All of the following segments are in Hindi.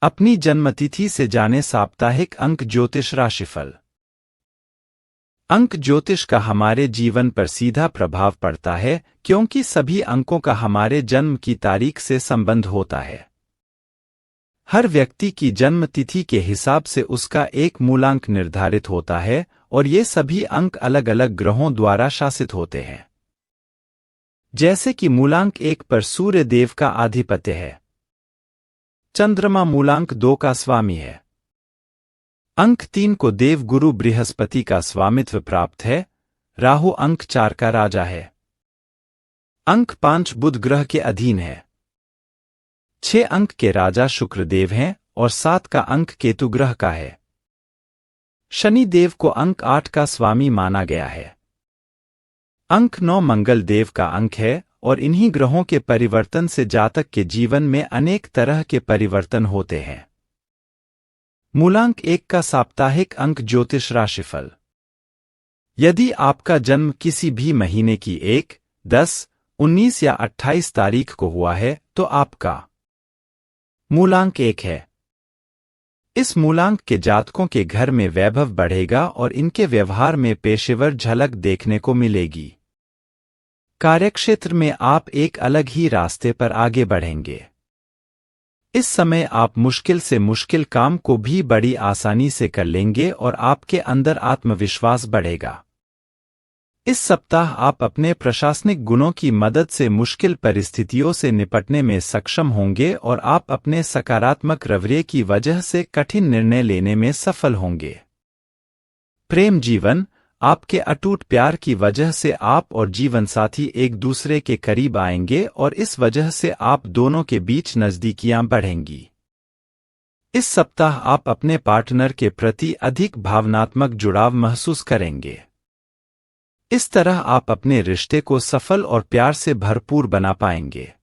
अपनी जन्मतिथि से जाने साप्ताहिक अंक ज्योतिष राशिफल। अंक ज्योतिष का हमारे जीवन पर सीधा प्रभाव पड़ता है क्योंकि सभी अंकों का हमारे जन्म की तारीख से संबंध होता है। हर व्यक्ति की जन्म तिथि के हिसाब से उसका एक मूलांक निर्धारित होता है और ये सभी अंक अलग अलग ग्रहों द्वारा शासित होते हैं। जैसे कि मूलांक 1 पर सूर्य देव का आधिपत्य है, चंद्रमा मूलांक 2 का स्वामी है, अंक 3 को देव गुरु बृहस्पति का स्वामित्व प्राप्त है, राहु अंक 4 का राजा है, अंक 5 बुध ग्रह के अधीन है, 6 अंक के राजा शुक्रदेव हैं और 7 का अंक केतु ग्रह का है। शनि देव को अंक 8 का स्वामी माना गया है। अंक 9 मंगल देव का अंक है और इन्हीं ग्रहों के परिवर्तन से जातक के जीवन में अनेक तरह के परिवर्तन होते हैं। मूलांक 1 का साप्ताहिक अंक ज्योतिष राशिफल। यदि आपका जन्म किसी भी महीने की 1, 10, 19 या 28 तारीख को हुआ है तो आपका मूलांक 1 है। इस मूलांक के जातकों के घर में वैभव बढ़ेगा और इनके व्यवहार में पेशेवर झलक देखने को मिलेगी। कार्यक्षेत्र में आप एक अलग ही रास्ते पर आगे बढ़ेंगे। इस समय आप मुश्किल से मुश्किल काम को भी बड़ी आसानी से कर लेंगे और आपके अंदर आत्मविश्वास बढ़ेगा। इस सप्ताह आप अपने प्रशासनिक गुणों की मदद से मुश्किल परिस्थितियों से निपटने में सक्षम होंगे और आप अपने सकारात्मक रवैये की वजह से कठिन निर्णय लेने में सफल होंगे। प्रेम जीवन, आपके अटूट प्यार की वजह से आप और जीवनसाथी एक दूसरे के करीब आएंगे और इस वजह से आप दोनों के बीच नजदीकियां बढ़ेंगी। इस सप्ताह आप अपने पार्टनर के प्रति अधिक भावनात्मक जुड़ाव महसूस करेंगे। इस तरह आप अपने रिश्ते को सफल और प्यार से भरपूर बना पाएंगे।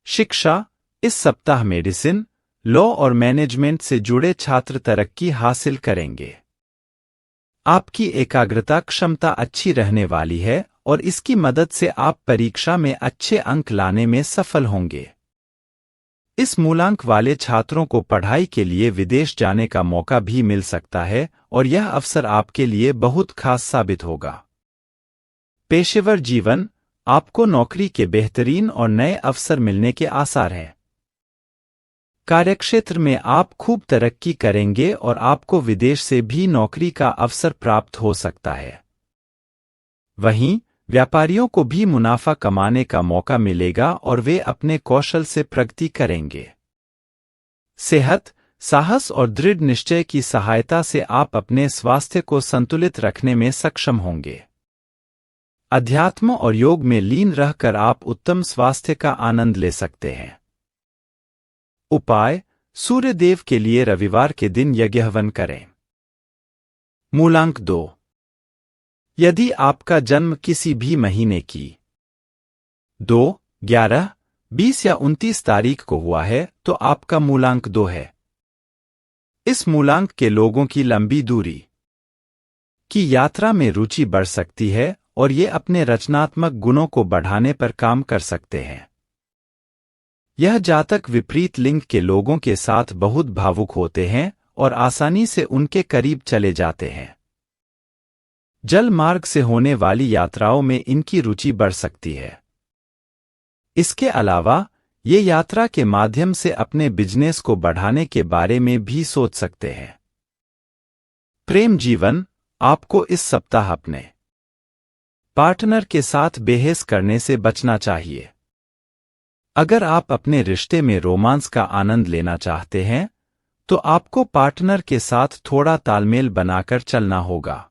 शिक्षा, इस सप्ताह मेडिसिन, लॉ और मैनेजमेंट से जुड़े छात्र तरक्की हासिल करेंगे। आपकी एकाग्रता क्षमता अच्छी रहने वाली है और इसकी मदद से आप परीक्षा में अच्छे अंक लाने में सफल होंगे। इस मूलांक वाले छात्रों को पढ़ाई के लिए विदेश जाने का मौका भी मिल सकता है और यह अवसर आपके लिए बहुत खास साबित होगा। पेशेवर जीवन, आपको नौकरी के बेहतरीन और नए अवसर मिलने के आसार हैं। कार्यक्षेत्र में आप खूब तरक्की करेंगे और आपको विदेश से भी नौकरी का अवसर प्राप्त हो सकता है। वहीं व्यापारियों को भी मुनाफा कमाने का मौका मिलेगा और वे अपने कौशल से प्रगति करेंगे। सेहत, साहस और दृढ़ निश्चय की सहायता से आप अपने स्वास्थ्य को संतुलित रखने में सक्षम होंगे। अध्यात्म और योग में लीन रहकर आप उत्तम स्वास्थ्य का आनंद ले सकते हैं। उपाय, सूर्य देव के लिए रविवार के दिन यज्ञ हवन करें। मूलांक 2, यदि आपका जन्म किसी भी महीने की 2, 11, 20 या 29 तारीख को हुआ है तो आपका मूलांक 2 है। इस मूलांक के लोगों की लंबी दूरी की यात्रा में रुचि बढ़ सकती है और ये अपने रचनात्मक गुणों को बढ़ाने पर काम कर सकते हैं। यह जातक विपरीत लिंग के लोगों के साथ बहुत भावुक होते हैं और आसानी से उनके करीब चले जाते हैं। जल मार्ग से होने वाली यात्राओं में इनकी रुचि बढ़ सकती है। इसके अलावा ये यात्रा के माध्यम से अपने बिजनेस को बढ़ाने के बारे में भी सोच सकते हैं। प्रेम जीवन, आपको इस सप्ताह अपने पार्टनर के साथ बहस करने से बचना चाहिए। अगर आप अपने रिश्ते में रोमांस का आनंद लेना चाहते हैं तो आपको पार्टनर के साथ थोड़ा तालमेल बनाकर चलना होगा।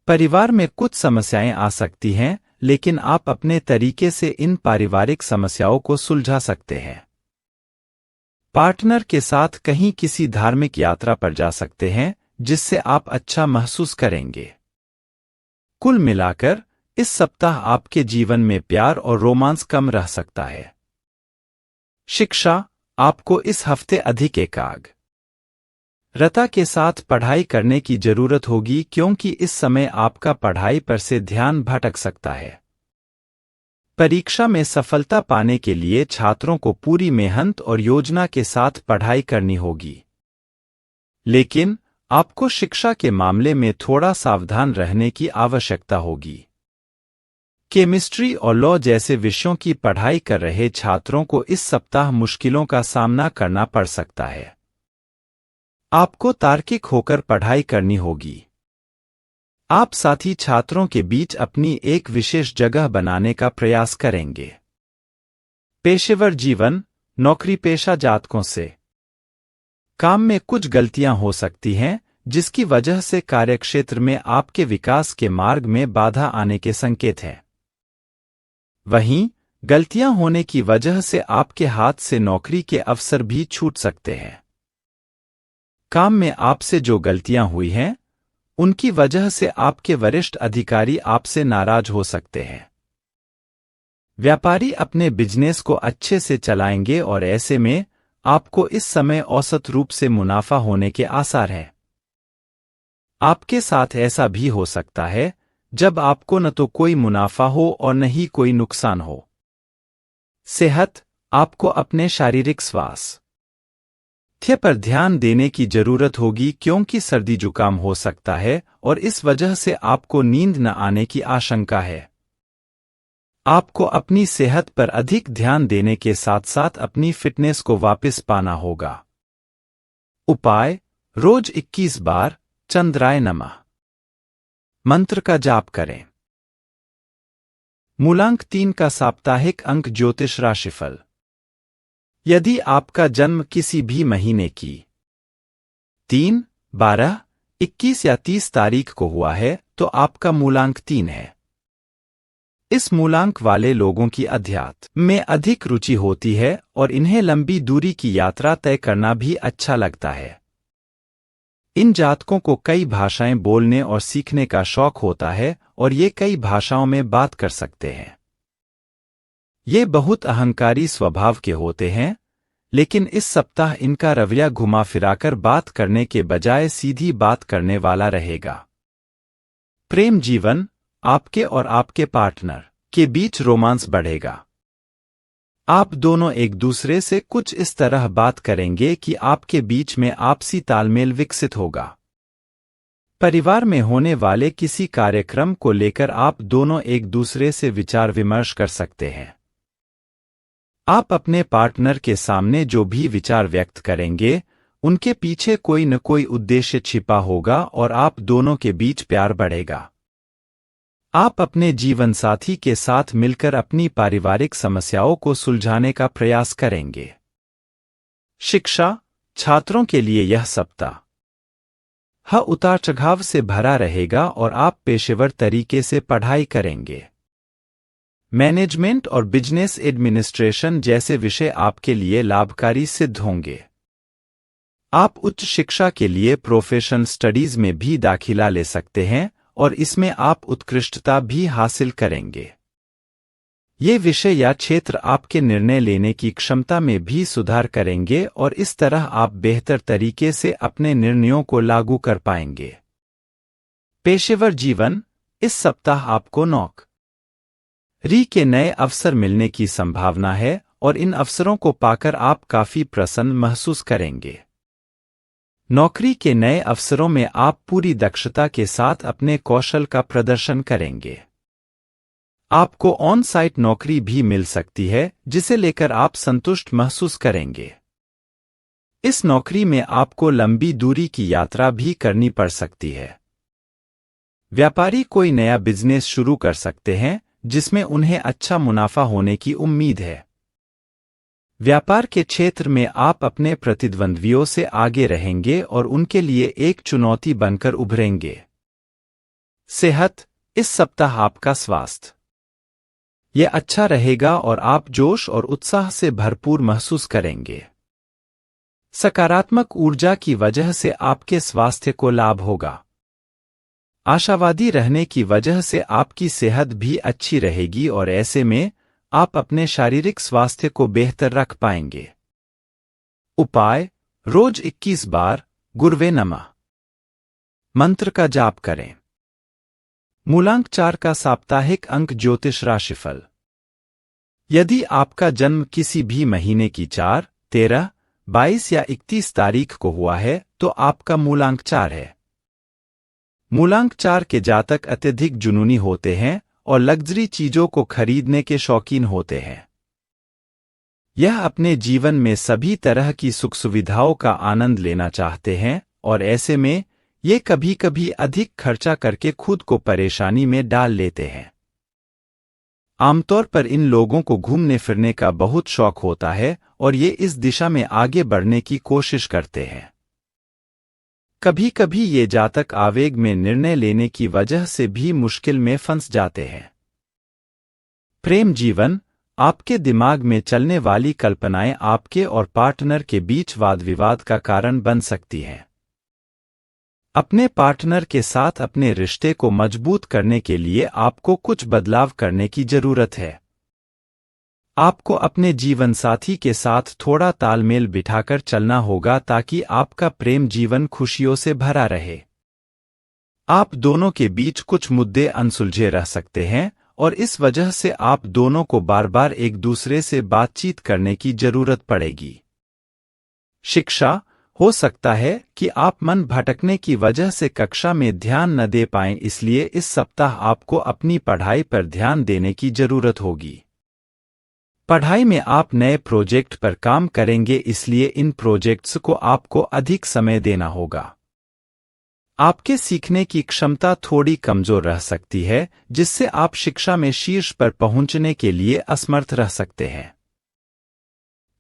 परिवार में कुछ समस्याएं आ सकती हैं, लेकिन आप अपने तरीके से इन पारिवारिक समस्याओं को सुलझा सकते हैं। पार्टनर के साथ कहीं किसी धार्मिक यात्रा पर जा सकते हैं जिससे आप अच्छा महसूस करेंगे। कुल मिलाकर इस सप्ताह आपके जीवन में प्यार और रोमांस कम रह सकता है। शिक्षा, आपको इस हफ्ते अधिक एकाग्रता के साथ पढ़ाई करने की जरूरत होगी क्योंकि इस समय आपका पढ़ाई पर से ध्यान भटक सकता है। परीक्षा में सफलता पाने के लिए छात्रों को पूरी मेहनत और योजना के साथ पढ़ाई करनी होगी। लेकिन आपको शिक्षा के मामले में थोड़ा सावधान रहने की आवश्यकता होगी। केमिस्ट्री और लॉ जैसे विषयों की पढ़ाई कर रहे छात्रों को इस सप्ताह मुश्किलों का सामना करना पड़ सकता है। आपको तार्किक होकर पढ़ाई करनी होगी। आप साथी छात्रों के बीच अपनी एक विशेष जगह बनाने का प्रयास करेंगे। पेशेवर जीवन, नौकरी पेशा जातकों से काम में कुछ गलतियां हो सकती हैं, जिसकी वजह से कार्यक्षेत्र में आपके विकास के मार्ग में बाधा आने के संकेत हैं। वहीं गलतियां होने की वजह से आपके हाथ से नौकरी के अवसर भी छूट सकते हैं। काम में आपसे जो गलतियां हुई हैं, उनकी वजह से आपके वरिष्ठ अधिकारी आपसे नाराज हो सकते हैं। व्यापारी अपने बिजनेस को अच्छे से चलाएंगे और ऐसे में आपको इस समय औसत रूप से मुनाफा होने के आसार हैं। आपके साथ ऐसा भी हो सकता है जब आपको न तो कोई मुनाफा हो और न ही कोई नुकसान हो। सेहत, आपको अपने शारीरिक स्वास्थ्य पर ध्यान देने की जरूरत होगी क्योंकि सर्दी जुकाम हो सकता है और इस वजह से आपको नींद न आने की आशंका है। आपको अपनी सेहत पर अधिक ध्यान देने के साथ साथ अपनी फिटनेस को वापस पाना होगा। उपाय, रोज 21 बार चंद्राय नमः मंत्र का जाप करें। मूलांक 3 का साप्ताहिक अंक ज्योतिष राशिफल। यदि आपका जन्म किसी भी महीने की 3, 12, 21 या 30 तारीख को हुआ है तो आपका मूलांक 3 है। इस मूलांक वाले लोगों की अध्यात्म में अधिक रुचि होती है और इन्हें लंबी दूरी की यात्रा तय करना भी अच्छा लगता है। इन जातकों को कई भाषाएं बोलने और सीखने का शौक होता है और ये कई भाषाओं में बात कर सकते हैं। ये बहुत अहंकारी स्वभाव के होते हैं, लेकिन इस सप्ताह इनका रवैया घुमा फिराकर बात करने के बजाय सीधी बात करने वाला रहेगा। प्रेम जीवन, आपके और आपके पार्टनर के बीच रोमांस बढ़ेगा। आप दोनों एक दूसरे से कुछ इस तरह बात करेंगे कि आपके बीच में आपसी तालमेल विकसित होगा। परिवार में होने वाले किसी कार्यक्रम को लेकर आप दोनों एक दूसरे से विचार विमर्श कर सकते हैं। आप अपने पार्टनर के सामने जो भी विचार व्यक्त करेंगे, उनके पीछे कोई न कोई उद्देश्य छिपा होगा और आप दोनों के बीच प्यार बढ़ेगा। आप अपने जीवनसाथी के साथ मिलकर अपनी पारिवारिक समस्याओं को सुलझाने का प्रयास करेंगे। शिक्षा, छात्रों के लिए यह सप्ताह उतार चढ़ाव से भरा रहेगा और आप पेशेवर तरीके से पढ़ाई करेंगे। मैनेजमेंट और बिजनेस एडमिनिस्ट्रेशन जैसे विषय आपके लिए लाभकारी सिद्ध होंगे। आप उच्च शिक्षा के लिए प्रोफेशनल स्टडीज में भी दाखिला ले सकते हैं और इसमें आप उत्कृष्टता भी हासिल करेंगे। ये विषय या क्षेत्र आपके निर्णय लेने की क्षमता में भी सुधार करेंगे और इस तरह आप बेहतर तरीके से अपने निर्णयों को लागू कर पाएंगे। पेशेवर जीवन, इस सप्ताह आपको नौकरी के नए अवसर मिलने की संभावना है और इन अवसरों को पाकर आप काफी प्रसन्न महसूस करेंगे। नौकरी के नए अवसरों में आप पूरी दक्षता के साथ अपने कौशल का प्रदर्शन करेंगे। आपको ऑन साइट नौकरी भी मिल सकती है जिसे लेकर आप संतुष्ट महसूस करेंगे। इस नौकरी में आपको लंबी दूरी की यात्रा भी करनी पड़ सकती है। व्यापारी कोई नया बिजनेस शुरू कर सकते हैं जिसमें उन्हें अच्छा मुनाफा होने की उम्मीद है। व्यापार के क्षेत्र में आप अपने प्रतिद्वंद्वियों से आगे रहेंगे और उनके लिए एक चुनौती बनकर उभरेंगे। सेहत, इस सप्ताह आपका स्वास्थ्य यह अच्छा रहेगा और आप जोश और उत्साह से भरपूर महसूस करेंगे। सकारात्मक ऊर्जा की वजह से आपके स्वास्थ्य को लाभ होगा। आशावादी रहने की वजह से आपकी सेहत भी अच्छी रहेगी और ऐसे में आप अपने शारीरिक स्वास्थ्य को बेहतर रख पाएंगे। उपाय, रोज 21 बार गुरुवे नमः मंत्र का जाप करें। मूलांक 4 का साप्ताहिक अंक ज्योतिष राशिफल। यदि आपका जन्म किसी भी महीने की 4, 13, 22 या 31 तारीख को हुआ है तो आपका मूलांक 4 है। मूलांक 4 के जातक अत्यधिक जुनूनी होते हैं और लग्जरी चीजों को खरीदने के शौकीन होते हैं। यह अपने जीवन में सभी तरह की सुख सुविधाओं का आनंद लेना चाहते हैं और ऐसे में ये कभी-कभी अधिक खर्चा करके खुद को परेशानी में डाल लेते हैं। आमतौर पर इन लोगों को घूमने फिरने का बहुत शौक होता है और ये इस दिशा में आगे बढ़ने की कोशिश करते हैं। कभी-कभी ये जातक आवेग में निर्णय लेने की वजह से भी मुश्किल में फंस जाते हैं। प्रेम जीवन, आपके दिमाग में चलने वाली कल्पनाएं आपके और पार्टनर के बीच वाद विवाद का कारण बन सकती हैं। अपने पार्टनर के साथ अपने रिश्ते को मजबूत करने के लिए आपको कुछ बदलाव करने की जरूरत है। आपको अपने जीवन साथी के साथ थोड़ा तालमेल बिठाकर चलना होगा ताकि आपका प्रेम जीवन खुशियों से भरा रहे। आप दोनों के बीच कुछ मुद्दे अनसुलझे रह सकते हैं और इस वजह से आप दोनों को बार-बार एक दूसरे से बातचीत करने की जरूरत पड़ेगी। शिक्षा, हो सकता है कि आप मन भटकने की वजह से कक्षा में ध्यान न दे पाएं, इसलिए इस सप्ताह आपको अपनी पढ़ाई पर ध्यान देने की जरूरत होगी। पढ़ाई में आप नए प्रोजेक्ट पर काम करेंगे, इसलिए इन प्रोजेक्ट्स को आपको अधिक समय देना होगा। आपके सीखने की क्षमता थोड़ी कमजोर रह सकती है, जिससे आप शिक्षा में शीर्ष पर पहुंचने के लिए असमर्थ रह सकते हैं।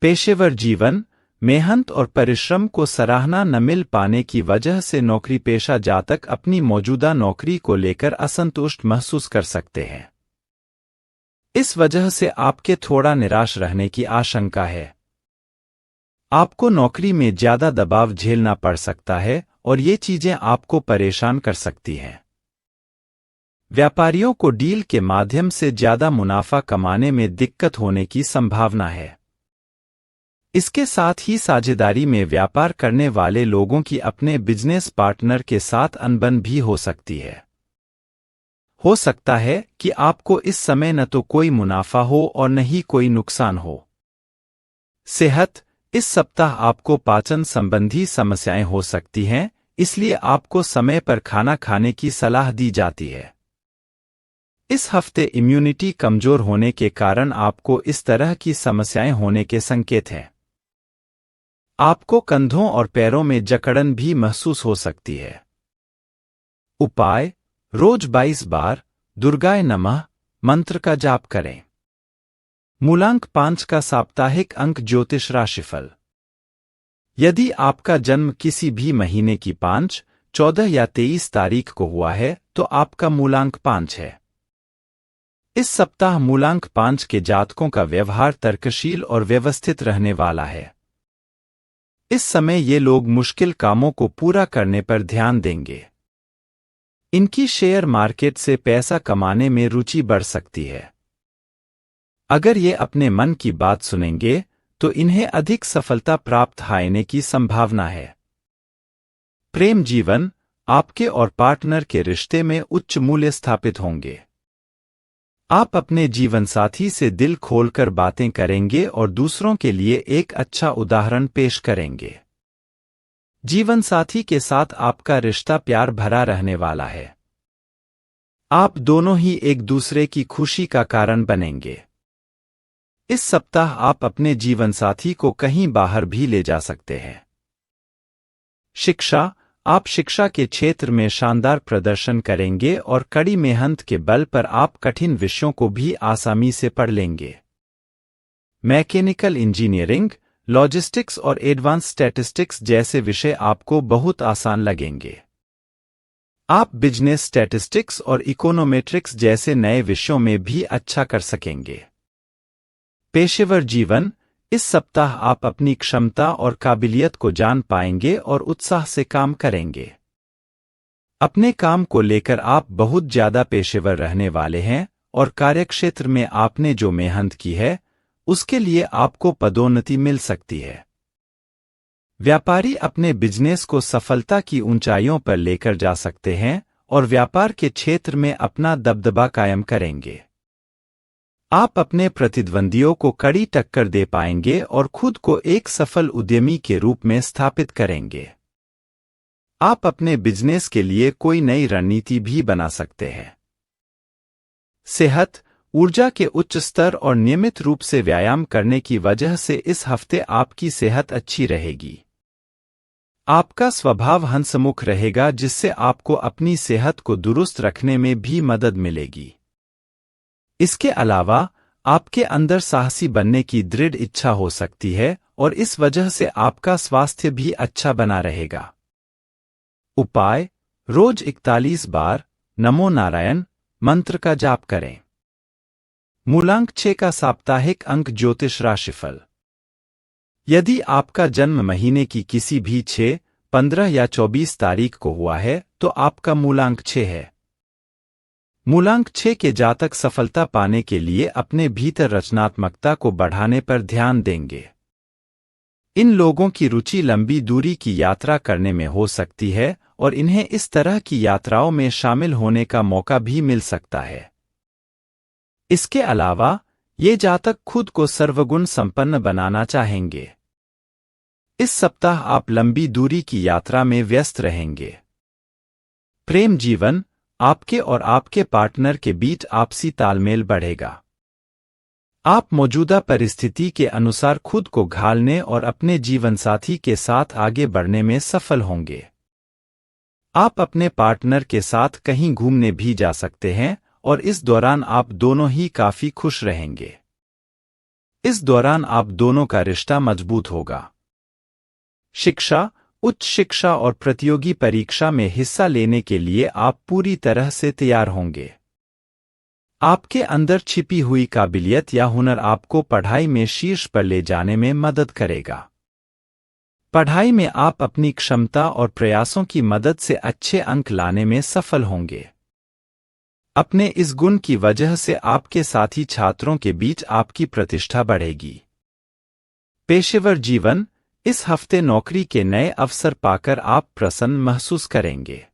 पेशेवर जीवन, मेहनत और परिश्रम को सराहना न मिल पाने की वजह से नौकरी पेशा जातक अपनी मौजूदा नौकरी को लेकर असंतुष्ट महसूस कर सकते हैं। इस वजह से आपके थोड़ा निराश रहने की आशंका है। आपको नौकरी में ज्यादा दबाव झेलना पड़ सकता है और ये चीजें आपको परेशान कर सकती हैं। व्यापारियों को डील के माध्यम से ज्यादा मुनाफा कमाने में दिक्कत होने की संभावना है। इसके साथ ही साझेदारी में व्यापार करने वाले लोगों की अपने बिजनेस पार्टनर के साथ अनबन भी हो सकती है। हो सकता है कि आपको इस समय न तो कोई मुनाफा हो और न ही कोई नुकसान हो। सेहत, इस सप्ताह आपको पाचन संबंधी समस्याएं हो सकती हैं, इसलिए आपको समय पर खाना खाने की सलाह दी जाती है। इस हफ्ते इम्यूनिटी कमजोर होने के कारण आपको इस तरह की समस्याएं होने के संकेत हैं। आपको कंधों और पैरों में जकड़न भी महसूस हो सकती है। उपाय, रोज 22 बार दुर्गाय नमः मंत्र का जाप करें। मूलांक 5 का साप्ताहिक अंक ज्योतिष राशिफल। यदि आपका जन्म किसी भी महीने की 5, 14 या 23 तारीख को हुआ है तो आपका मूलांक 5 है। इस सप्ताह मूलांक 5 के जातकों का व्यवहार तर्कशील और व्यवस्थित रहने वाला है। इस समय ये लोग मुश्किल कामों को पूरा करने पर ध्यान देंगे। इनकी शेयर मार्केट से पैसा कमाने में रुचि बढ़ सकती है। अगर ये अपने मन की बात सुनेंगे तो इन्हें अधिक सफलता प्राप्त होने की संभावना है। प्रेम जीवन, आपके और पार्टनर के रिश्ते में उच्च मूल्य स्थापित होंगे। आप अपने जीवनसाथी से दिल खोलकर बातें करेंगे और दूसरों के लिए एक अच्छा उदाहरण पेश करेंगे। जीवनसाथी के साथ आपका रिश्ता प्यार भरा रहने वाला है। आप दोनों ही एक दूसरे की खुशी का कारण बनेंगे। इस सप्ताह आप अपने जीवनसाथी को कहीं बाहर भी ले जा सकते हैं। शिक्षा, आप शिक्षा के क्षेत्र में शानदार प्रदर्शन करेंगे और कड़ी मेहनत के बल पर आप कठिन विषयों को भी आसानी से पढ़ लेंगे। मैकेनिकल इंजीनियरिंग, लॉजिस्टिक्स और एडवांस स्टैटिस्टिक्स जैसे विषय आपको बहुत आसान लगेंगे। आप बिजनेस स्टैटिस्टिक्स और इकोनोमेट्रिक्स जैसे नए विषयों में भी अच्छा कर सकेंगे। पेशेवर जीवन, इस सप्ताह आप अपनी क्षमता और काबिलियत को जान पाएंगे और उत्साह से काम करेंगे। अपने काम को लेकर आप बहुत ज्यादा पेशेवर रहने वाले हैं और कार्यक्षेत्र में आपने जो मेहनत की है उसके लिए आपको पदोन्नति मिल सकती है। व्यापारी अपने बिजनेस को सफलता की ऊंचाइयों पर लेकर जा सकते हैं और व्यापार के क्षेत्र में अपना दबदबा कायम करेंगे। आप अपने प्रतिद्वंदियों को कड़ी टक्कर दे पाएंगे और खुद को एक सफल उद्यमी के रूप में स्थापित करेंगे। आप अपने बिजनेस के लिए कोई नई रणनीति भी बना सकते हैं। सेहत, ऊर्जा के उच्च स्तर और नियमित रूप से व्यायाम करने की वजह से इस हफ्ते आपकी सेहत अच्छी रहेगी। आपका स्वभाव हंसमुख रहेगा, जिससे आपको अपनी सेहत को दुरुस्त रखने में भी मदद मिलेगी। इसके अलावा आपके अंदर साहसी बनने की दृढ़ इच्छा हो सकती है और इस वजह से आपका स्वास्थ्य भी अच्छा बना रहेगा। उपाय: रोज 41 बार नमो नारायण मंत्र का जाप करें। मूलांक 6 का साप्ताहिक अंक ज्योतिष राशिफल। यदि आपका जन्म महीने की किसी भी 6, 15 या 24 तारीख को हुआ है तो आपका मूलांक 6 है। मूलांक 6 के जातक सफलता पाने के लिए अपने भीतर रचनात्मकता को बढ़ाने पर ध्यान देंगे। इन लोगों की रुचि लंबी दूरी की यात्रा करने में हो सकती है और इन्हें इस तरह की यात्राओं में शामिल होने का मौका भी मिल सकता है। इसके अलावा ये जातक खुद को सर्वगुण संपन्न बनाना चाहेंगे। इस सप्ताह आप लंबी दूरी की यात्रा में व्यस्त रहेंगे। प्रेम जीवन, आपके और आपके पार्टनर के बीच आपसी तालमेल बढ़ेगा। आप मौजूदा परिस्थिति के अनुसार खुद को ढालने और अपने जीवनसाथी के साथ आगे बढ़ने में सफल होंगे। आप अपने पार्टनर के साथ कहीं घूमने भी जा सकते हैं और इस दौरान आप दोनों ही काफी खुश रहेंगे। इस दौरान आप दोनों का रिश्ता मजबूत होगा। शिक्षा, उच्च शिक्षा और प्रतियोगी परीक्षा में हिस्सा लेने के लिए आप पूरी तरह से तैयार होंगे। आपके अंदर छिपी हुई काबिलियत या हुनर आपको पढ़ाई में शीर्ष पर ले जाने में मदद करेगा। पढ़ाई में आप अपनी क्षमता और प्रयासों की मदद से अच्छे अंक लाने में सफल होंगे। अपने इस गुण की वजह से आपके साथी छात्रों के बीच आपकी प्रतिष्ठा बढ़ेगी। पेशेवर जीवन, इस हफ्ते नौकरी के नए अवसर पाकर आप प्रसन्न महसूस करेंगे।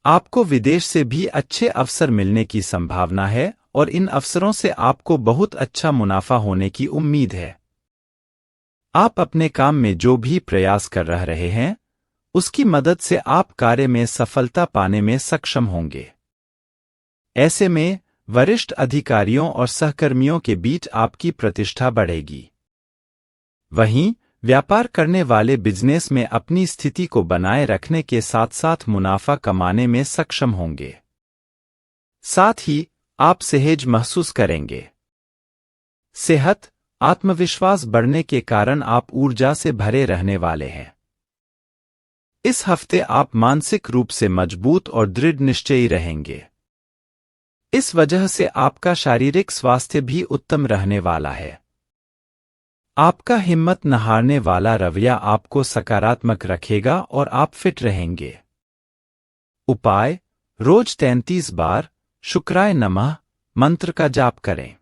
आपको विदेश से भी अच्छे अवसर मिलने की संभावना है और इन अवसरों से आपको बहुत अच्छा मुनाफा होने की उम्मीद है। आप अपने काम में जो भी प्रयास कर रहे हैं, उसकी मदद से आप कार्य में सफलता पाने में सक्षम होंगे। ऐसे में वरिष्ठ अधिकारियों और सहकर्मियों के बीच आपकी प्रतिष्ठा बढ़ेगी। वहीं व्यापार करने वाले बिजनेस में अपनी स्थिति को बनाए रखने के साथ साथ मुनाफा कमाने में सक्षम होंगे। साथ ही आप सहज महसूस करेंगे। सेहत, आत्मविश्वास बढ़ने के कारण आप ऊर्जा से भरे रहने वाले हैं। इस हफ्ते आप मानसिक रूप से मजबूत और दृढ़ निश्चयी रहेंगे। इस वजह से आपका शारीरिक स्वास्थ्य भी उत्तम रहने वाला है। आपका हिम्मत न हारने वाला रवैया आपको सकारात्मक रखेगा और आप फिट रहेंगे। उपाय: रोज 33 बार शुक्राय नमः मंत्र का जाप करें।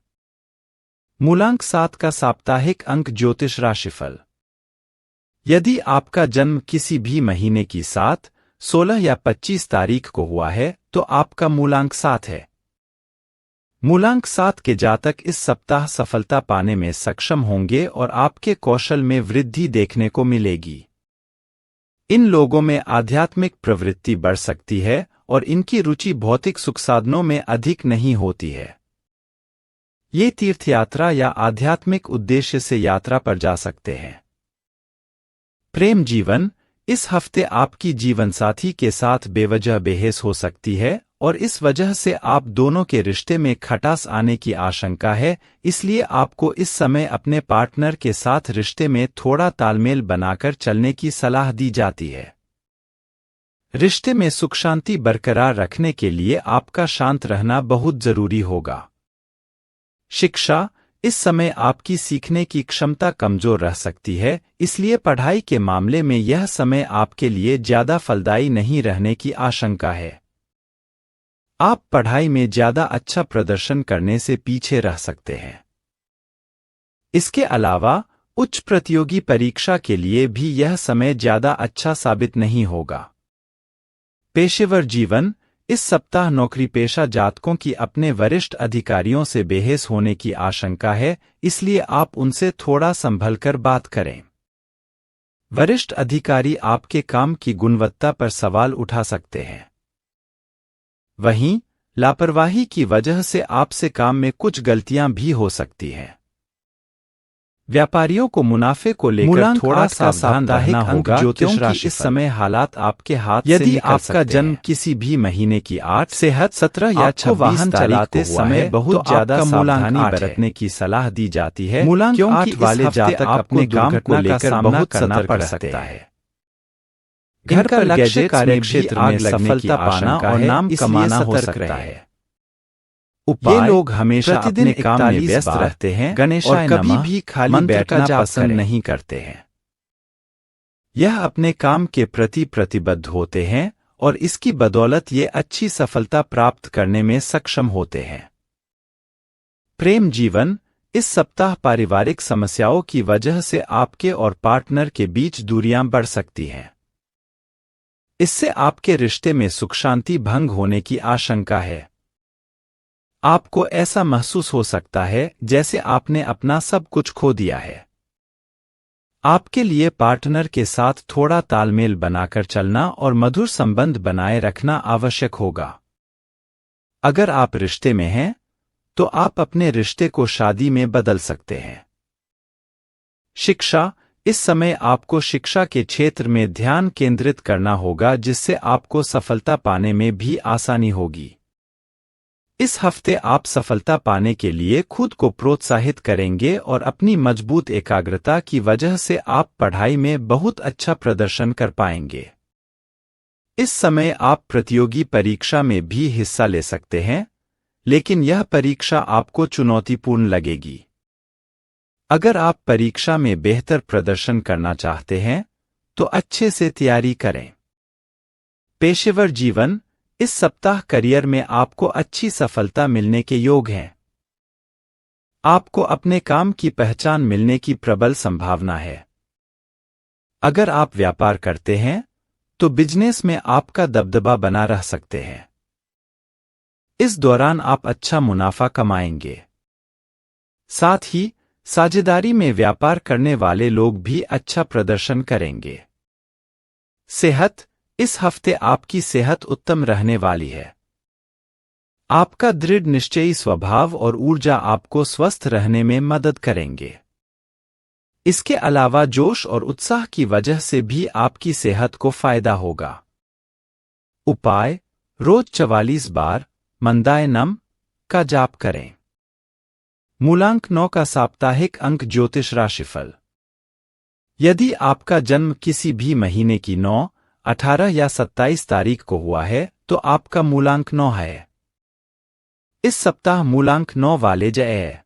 मूलांक 7 का साप्ताहिक अंक ज्योतिष राशिफल। यदि आपका जन्म किसी भी महीने की 7, 16 या 25 तारीख को हुआ है तो आपका मूलांक 7 है। मूलांक 7 के जातक इस सप्ताह सफलता पाने में सक्षम होंगे और आपके कौशल में वृद्धि देखने को मिलेगी। इन लोगों में आध्यात्मिक प्रवृत्ति बढ़ सकती है और इनकी रुचि भौतिक सुख साधनों में अधिक नहीं होती है। ये तीर्थयात्रा या आध्यात्मिक उद्देश्य से यात्रा पर जा सकते हैं। प्रेम जीवन, इस हफ्ते आपकी जीवनसाथी के साथ बेवजह बहस हो सकती है और इस वजह से आप दोनों के रिश्ते में खटास आने की आशंका है, इसलिए आपको इस समय अपने पार्टनर के साथ रिश्ते में थोड़ा तालमेल बनाकर चलने की सलाह दी जाती है। रिश्ते में सुख शांति बरकरार रखने के लिए आपका शांत रहना बहुत जरूरी होगा। शिक्षा, इस समय आपकी सीखने की क्षमता कमजोर रह सकती है, इसलिए पढ़ाई के मामले में यह समय आपके लिए ज्यादा फलदायी नहीं रहने की आशंका है। आप पढ़ाई में ज्यादा अच्छा प्रदर्शन करने से पीछे रह सकते हैं। इसके अलावा उच्च प्रतियोगी परीक्षा के लिए भी यह समय ज्यादा अच्छा साबित नहीं होगा। पेशेवर जीवन, इस सप्ताह नौकरी पेशा जातकों की अपने वरिष्ठ अधिकारियों से बेहस होने की आशंका है, इसलिए आप उनसे थोड़ा संभल कर बात करें। वरिष्ठ अधिकारी आपके काम की गुणवत्ता पर सवाल उठा सकते हैं। वहीं लापरवाही की वजह से आपसे काम में कुछ गलतियां भी हो सकती हैं। व्यापारियों को मुनाफे को लेकर थोड़ा सावधान रहना होगा, क्योंकि इस समय हालात आपके हाथ से निकल सकते हैं। यदि आपका जन्म किसी भी महीने की 8, सेहत 17 या 26 वाहन चलाते समय बहुत ज्यादा सावधानी बरतने की सलाह दी जाती है, क्योंकि वाले जातक अपने काम को लेकर बहुत करना पड़ सकता है। घर पर लक्ष्य कार्यक्षेत्र में सफलता पाना और नाम कमाना हो सकता है। ये लोग हमेशा अपने काम में व्यस्त रहते हैं, और कभी भी खाली बैठना पसंद नहीं करते हैं। यह अपने काम के प्रति प्रतिबद्ध होते हैं और इसकी बदौलत ये अच्छी सफलता प्राप्त करने में सक्षम होते हैं। प्रेम जीवन, इस सप्ताह पारिवारिक समस्याओं की वजह से आपके और पार्टनर के बीच दूरियां बढ़ सकती हैं। इससे आपके रिश्ते में सुख शांति भंग होने की आशंका है। आपको ऐसा महसूस हो सकता है जैसे आपने अपना सब कुछ खो दिया है। आपके लिए पार्टनर के साथ थोड़ा तालमेल बनाकर चलना और मधुर संबंध बनाए रखना आवश्यक होगा। अगर आप रिश्ते में हैं, तो आप अपने रिश्ते को शादी में बदल सकते हैं। शिक्षा, इस समय आपको शिक्षा के क्षेत्र में ध्यान केंद्रित करना होगा, जिससे आपको सफलता पाने में भी आसानी होगी। इस हफ्ते आप सफलता पाने के लिए खुद को प्रोत्साहित करेंगे और अपनी मजबूत एकाग्रता की वजह से आप पढ़ाई में बहुत अच्छा प्रदर्शन कर पाएंगे। इस समय आप प्रतियोगी परीक्षा में भी हिस्सा ले सकते हैं, लेकिन यह परीक्षा आपको चुनौतीपूर्ण लगेगी। अगर आप परीक्षा में बेहतर प्रदर्शन करना चाहते हैं, तो अच्छे से तैयारी करें। पेशेवर जीवन, इस सप्ताह करियर में आपको अच्छी सफलता मिलने के योग हैं। आपको अपने काम की पहचान मिलने की प्रबल संभावना है। अगर आप व्यापार करते हैं, तो बिजनेस में आपका दबदबा बना रह सकते हैं। इस दौरान आप अच्छा मुनाफा कमाएंगे। साथ ही साझेदारी में व्यापार करने वाले लोग भी अच्छा प्रदर्शन करेंगे। सेहत, इस हफ्ते आपकी सेहत उत्तम रहने वाली है। आपका दृढ़ निश्चयी स्वभाव और ऊर्जा आपको स्वस्थ रहने में मदद करेंगे। इसके अलावा जोश और उत्साह की वजह से भी आपकी सेहत को फायदा होगा। उपाय, रोज 44 बार मंदाय-नम का जाप करें। मूलांक 9 का साप्ताहिक अंक ज्योतिष राशिफल। यदि आपका जन्म किसी भी महीने की 9, 18 या 27 तारीख को हुआ है, तो आपका मूलांक 9 है। इस सप्ताह मूलांक 9 वाले जय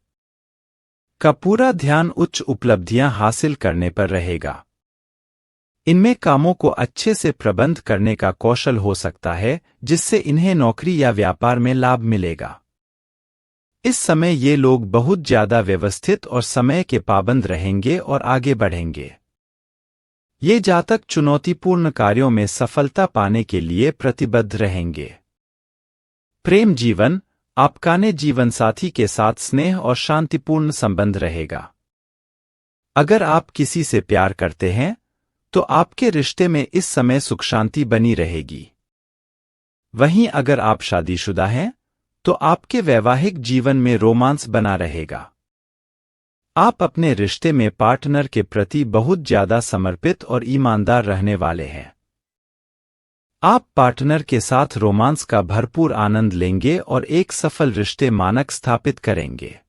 का पूरा ध्यान उच्च उपलब्धियां हासिल करने पर रहेगा। इनमें कामों को अच्छे से प्रबंध करने का कौशल हो सकता है, जिससे इन्हें नौकरी या व्यापार में लाभ मिलेगा। इस समय ये लोग बहुत ज्यादा व्यवस्थित और समय के पाबंद रहेंगे और आगे बढ़ेंगे। ये जातक चुनौतीपूर्ण कार्यों में सफलता पाने के लिए प्रतिबद्ध रहेंगे। प्रेम जीवन, आपका ने जीवनसाथी के साथ स्नेह और शांतिपूर्ण संबंध रहेगा। अगर आप किसी से प्यार करते हैं, तो आपके रिश्ते में इस समय सुख शांति बनी रहेगी। वहीं अगर आप शादीशुदा हैं, तो आपके वैवाहिक जीवन में रोमांस बना रहेगा। आप अपने रिश्ते में पार्टनर के प्रति बहुत ज्यादा समर्पित और ईमानदार रहने वाले हैं। आप पार्टनर के साथ रोमांस का भरपूर आनंद लेंगे और एक सफल रिश्ते मानक स्थापित करेंगे।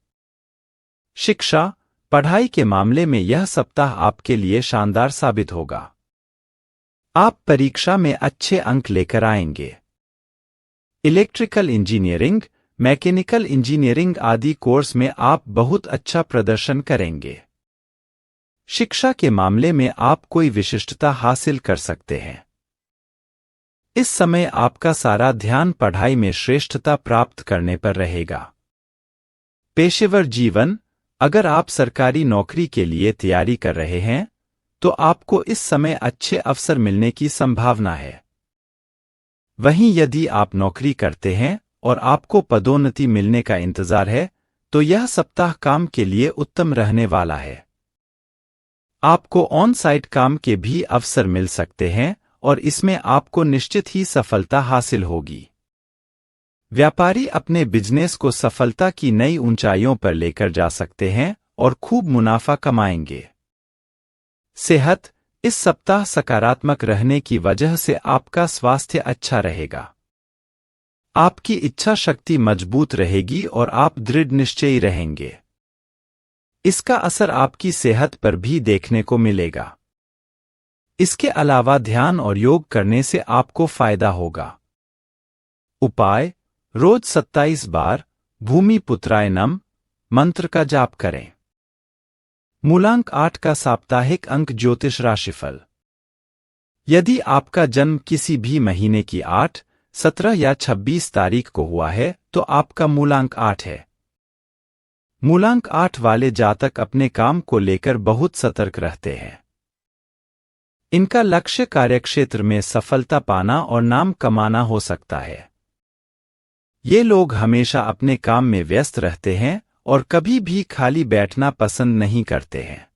शिक्षा, पढ़ाई के मामले में यह सप्ताह आपके लिए शानदार साबित होगा। आप परीक्षा में अच्छे अंक लेकर आएंगे। इलेक्ट्रिकल इंजीनियरिंग, मैकेनिकल इंजीनियरिंग आदि कोर्स में आप बहुत अच्छा प्रदर्शन करेंगे। शिक्षा के मामले में आप कोई विशिष्टता हासिल कर सकते हैं। इस समय आपका सारा ध्यान पढ़ाई में श्रेष्ठता प्राप्त करने पर रहेगा। पेशेवर जीवन, अगर आप सरकारी नौकरी के लिए तैयारी कर रहे हैं, तो आपको इस समय अच्छे अवसर मिलने की संभावना है। वहीं यदि आप नौकरी करते हैं और आपको पदोन्नति मिलने का इंतजार है, तो यह सप्ताह काम के लिए उत्तम रहने वाला है। आपको ऑन साइट काम के भी अवसर मिल सकते हैं और इसमें आपको निश्चित ही सफलता हासिल होगी। व्यापारी अपने बिजनेस को सफलता की नई ऊंचाइयों पर लेकर जा सकते हैं और खूब मुनाफा कमाएंगे। सेहत: इस सप्ताह सकारात्मक रहने की वजह से आपका स्वास्थ्य अच्छा रहेगा। आपकी इच्छा शक्ति मजबूत रहेगी और आप दृढ़ निश्चयी रहेंगे। इसका असर आपकी सेहत पर भी देखने को मिलेगा। इसके अलावा ध्यान और योग करने से आपको फायदा होगा। उपाय: रोज 27 बार भूमि पुत्राय नमः मंत्र का जाप करें। मूलांक 8 का साप्ताहिक अंक ज्योतिष राशिफल। यदि आपका जन्म किसी भी महीने की 8, 17 या 26 तारीख को हुआ है तो आपका मूलांक 8 है। मूलांक 8 वाले जातक अपने काम को लेकर बहुत सतर्क रहते हैं। इनका लक्ष्य कार्यक्षेत्र में सफलता पाना और नाम कमाना हो सकता है। ये लोग हमेशा अपने काम में व्यस्त रहते हैं और कभी भी खाली बैठना पसंद नहीं करते हैं।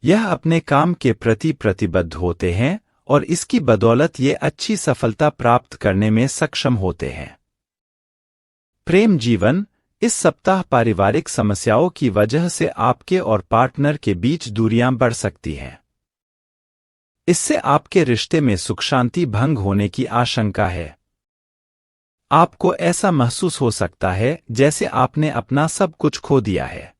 यह अपने काम के प्रति प्रतिबद्ध होते हैं और इसकी बदौलत ये अच्छी सफलता प्राप्त करने में सक्षम होते हैं। प्रेम जीवन: इस सप्ताह पारिवारिक समस्याओं की वजह से आपके और पार्टनर के बीच दूरियां बढ़ सकती हैं। इससे आपके रिश्ते में सुख शांति भंग होने की आशंका है। आपको ऐसा महसूस हो सकता है जैसे आपने अपना सब कुछ खो दिया है।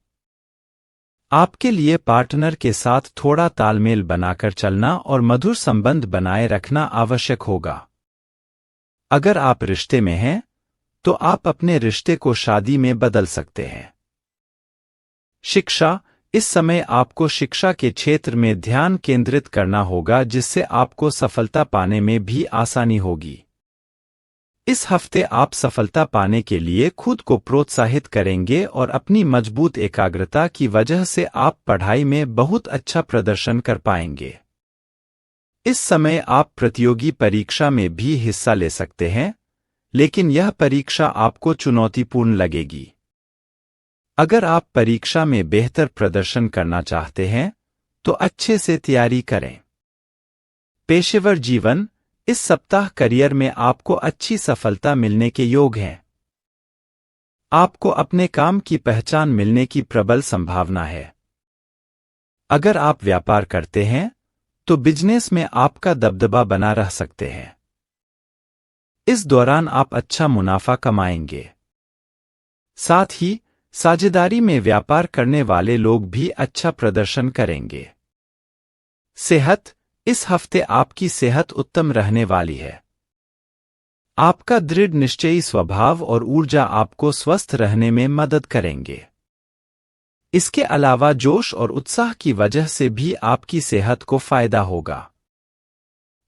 आपके लिए पार्टनर के साथ थोड़ा तालमेल बनाकर चलना और मधुर संबंध बनाए रखना आवश्यक होगा। अगर आप रिश्ते में हैं, तो आप अपने रिश्ते को शादी में बदल सकते हैं। शिक्षा: इस समय आपको शिक्षा के क्षेत्र में ध्यान केंद्रित करना होगा जिससे आपको सफलता पाने में भी आसानी होगी। इस हफ्ते आप सफलता पाने के लिए खुद को प्रोत्साहित करेंगे और अपनी मजबूत एकाग्रता की वजह से आप पढ़ाई में बहुत अच्छा प्रदर्शन कर पाएंगे। इस समय आप प्रतियोगी परीक्षा में भी हिस्सा ले सकते हैं, लेकिन यह परीक्षा आपको चुनौतीपूर्ण लगेगी। अगर आप परीक्षा में बेहतर प्रदर्शन करना चाहते हैं, तो अच्छे से तैयारी करें। पेशेवर जीवन: इस सप्ताह करियर में आपको अच्छी सफलता मिलने के योग हैं। आपको अपने काम की पहचान मिलने की प्रबल संभावना है। अगर आप व्यापार करते हैं, तो बिजनेस में आपका दबदबा बना रह सकते हैं। इस दौरान आप अच्छा मुनाफा कमाएंगे। साथ ही साझेदारी में व्यापार करने वाले लोग भी अच्छा प्रदर्शन करेंगे। सेहत: इस हफ्ते आपकी सेहत उत्तम रहने वाली है। आपका दृढ़ निश्चयी स्वभाव और ऊर्जा आपको स्वस्थ रहने में मदद करेंगे। इसके अलावा जोश और उत्साह की वजह से भी आपकी सेहत को फायदा होगा।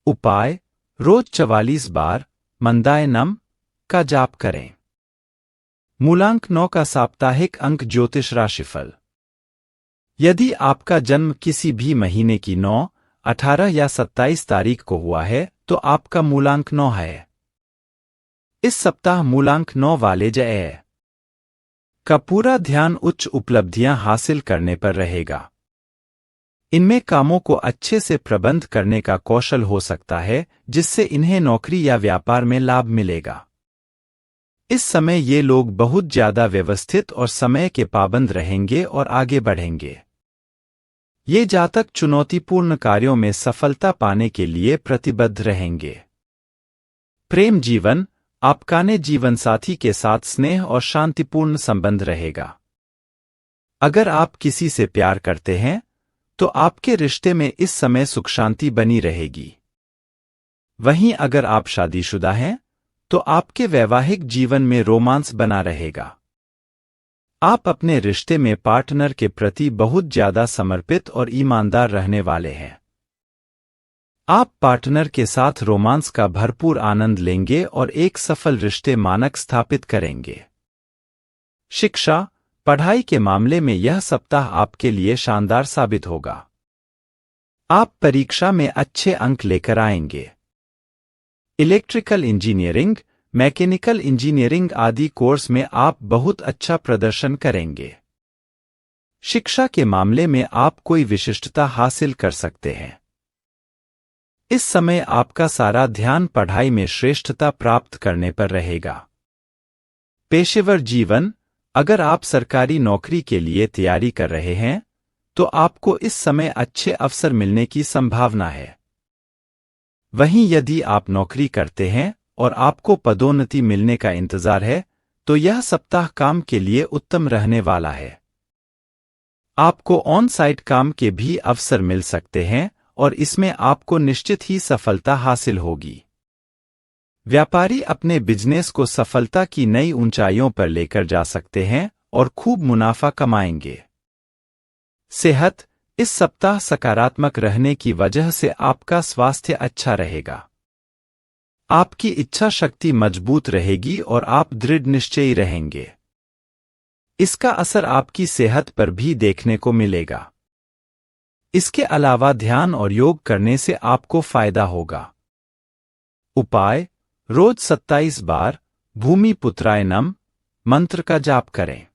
उपाय: रोज 44 बार मंदाय नमः का जाप करें। मूलांक 9 का साप्ताहिक अंक ज्योतिष राशिफल। यदि आपका जन्म किसी भी महीने की 9, 18 या 27 तारीख को हुआ है तो आपका मूलांक 9 है। इस सप्ताह मूलांक 9 वाले जय का पूरा ध्यान उच्च उपलब्धियां हासिल करने पर रहेगा। इनमें कामों को अच्छे से प्रबंध करने का कौशल हो सकता है जिससे इन्हें नौकरी या व्यापार में लाभ मिलेगा। इस समय ये लोग बहुत ज्यादा व्यवस्थित और समय के पाबंद रहेंगे और आगे बढ़ेंगे। ये जातक चुनौतीपूर्ण कार्यों में सफलता पाने के लिए प्रतिबद्ध रहेंगे। प्रेम जीवन: आपका ने जीवनसाथी के साथ स्नेह और शांतिपूर्ण संबंध रहेगा। अगर आप किसी से प्यार करते हैं, तो आपके रिश्ते में इस समय सुख शांति बनी रहेगी। वहीं अगर आप शादीशुदा हैं, तो आपके वैवाहिक जीवन में रोमांस बना रहेगा। आप अपने रिश्ते में पार्टनर के प्रति बहुत ज्यादा समर्पित और ईमानदार रहने वाले हैं। आप पार्टनर के साथ रोमांस का भरपूर आनंद लेंगे और एक सफल रिश्ते मानक स्थापित करेंगे। शिक्षा: पढ़ाई के मामले में यह सप्ताह आपके लिए शानदार साबित होगा। आप परीक्षा में अच्छे अंक लेकर आएंगे। इलेक्ट्रिकल इंजीनियरिंग, मैकेनिकल इंजीनियरिंग आदि कोर्स में आप बहुत अच्छा प्रदर्शन करेंगे। शिक्षा के मामले में आप कोई विशिष्टता हासिल कर सकते हैं। इस समय आपका सारा ध्यान पढ़ाई में श्रेष्ठता प्राप्त करने पर रहेगा। पेशेवर जीवन, अगर आप सरकारी नौकरी के लिए तैयारी कर रहे हैं तो आपको इस समय अच्छे अवसर मिलने की संभावना है। वहीं यदि आप नौकरी करते हैं और आपको पदोन्नति मिलने का इंतजार है तो यह सप्ताह काम के लिए उत्तम रहने वाला है। आपको ऑन साइट काम के भी अवसर मिल सकते हैं और इसमें आपको निश्चित ही सफलता हासिल होगी। व्यापारी अपने बिजनेस को सफलता की नई ऊंचाइयों पर लेकर जा सकते हैं और खूब मुनाफा कमाएंगे। सेहत, इस सप्ताह सकारात्मक रहने की वजह से आपका स्वास्थ्य अच्छा रहेगा। आपकी इच्छा शक्ति मजबूत रहेगी और आप दृढ़ निश्चयी रहेंगे। इसका असर आपकी सेहत पर भी देखने को मिलेगा। इसके अलावा ध्यान और योग करने से आपको फायदा होगा। उपाय: रोज 27 बार भूमि पुत्राय नमः मंत्र का जाप करें।